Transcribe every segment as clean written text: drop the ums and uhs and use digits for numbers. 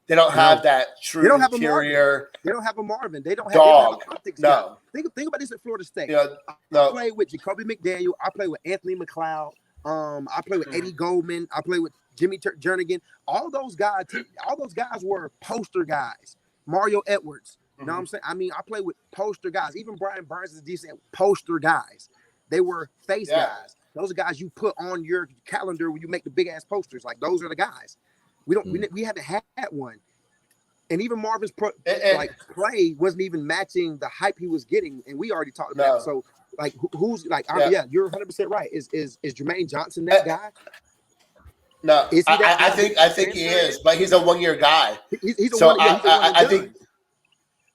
They don't have that true they don't have interior. They don't have a Marvin. They don't have an optics no. guy. Think about this at Florida State. I played with Jacoby McDaniel. I played with Anthony McLeod. I played with Eddie Goldman. I played with Jimmy Jernigan. All those guys were poster guys. Mario Edwards. You know what I'm saying? I mean, I played with poster guys. Even Brian Burns is decent poster guys. They were face guys. Those are guys you put on your calendar when you make the big ass posters. Like those are the guys. We haven't had one. And even Marvin's play wasn't even matching the hype he was getting, and we already talked about it. So like who's like you're 100% right. Is Jermaine Johnson that guy? No, is he I think he is, but he's a 1-year guy. He's a I think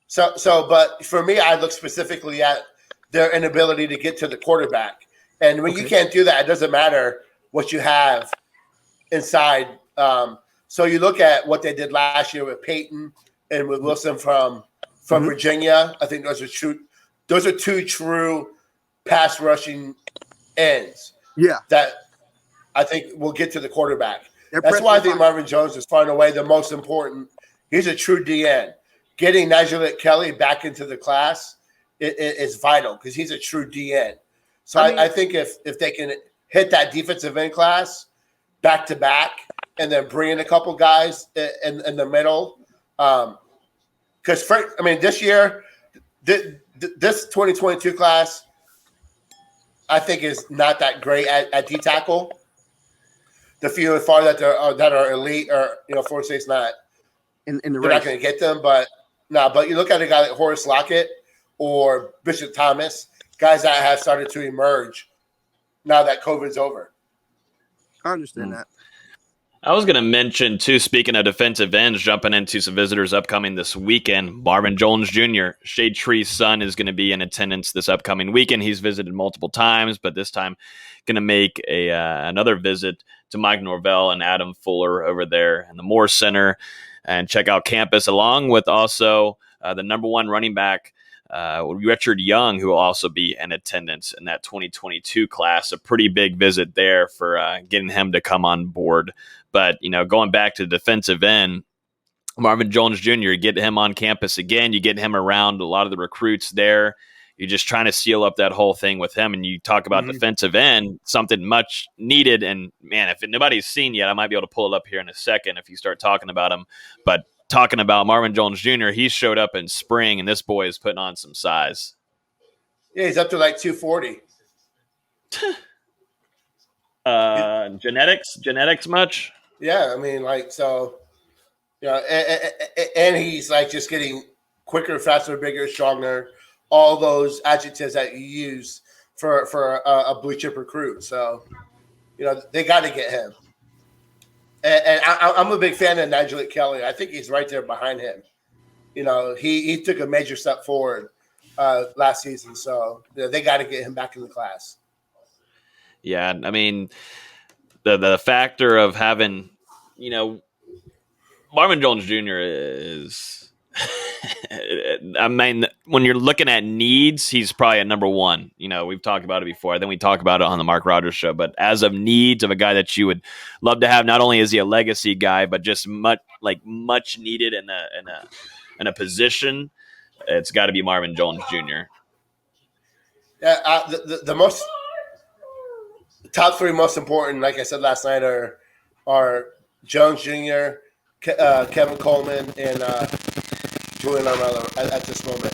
so. But for me, I look specifically at their inability to get to the quarterback, and when you can't do that, it doesn't matter what you have inside. So you look at what they did last year with Peyton and with Wilson from Virginia. I think those are two true pass rushing ends. Yeah, that I think will get to the quarterback. That's why I think Marvin Jones is far and away the most important. He's a true DN. Getting Najee Kelly back into the class is vital because he's a true DN. So I think if they can hit that defensive end class back to back and then bring in a couple guys in the middle, because this year, this 2022 class, I think is not that great at D tackle. The few and far that are elite, or Florida State's not. In the they're not going to get them, but you look at a guy like Horace Lockett or Bishop Thomas, guys that have started to emerge now that COVID's over. I understand that. I was going to mention, too, speaking of defensive ends, jumping into some visitors upcoming this weekend, Marvin Jones Jr., Shade Tree's son, is going to be in attendance this upcoming weekend. He's visited multiple times, but this time going to make another visit to Mike Norvell and Adam Fuller over there in the Moore Center and check out campus, along with also the number one running back, Richard Young, who will also be in attendance in that 2022 class. A pretty big visit there for getting him to come on board. But, going back to the defensive end, Marvin Jones Jr., get him on campus again. You get him around a lot of the recruits there. You're just trying to seal up that whole thing with him. And you talk about defensive end, something much needed. And, man, if nobody's seen yet, I might be able to pull it up here in a second if you start talking about him. But talking about Marvin Jones Jr., he showed up in spring, and this boy is putting on some size. Yeah, he's up to like 240. Genetics much? Yeah, and he's like just getting quicker, faster, bigger, stronger, all those adjectives that you use for a blue chip recruit. So, they got to get him. And I'm a big fan of Najee Kelly. I think he's right there behind him. He took a major step forward last season. So they got to get him back in the class. Yeah, the factor of having, Marvin Jones Jr. is, when you're looking at needs, he's probably at number one. We've talked about it before. I think we talked about it on the Mark Rogers show. But as of needs of a guy that you would love to have, not only is he a legacy guy, but just much needed in a position, it's got to be Marvin Jones Jr. Yeah, the top three most important, like I said last night, are Jones Jr., Kevin Coleman, and Julian Armello at this moment.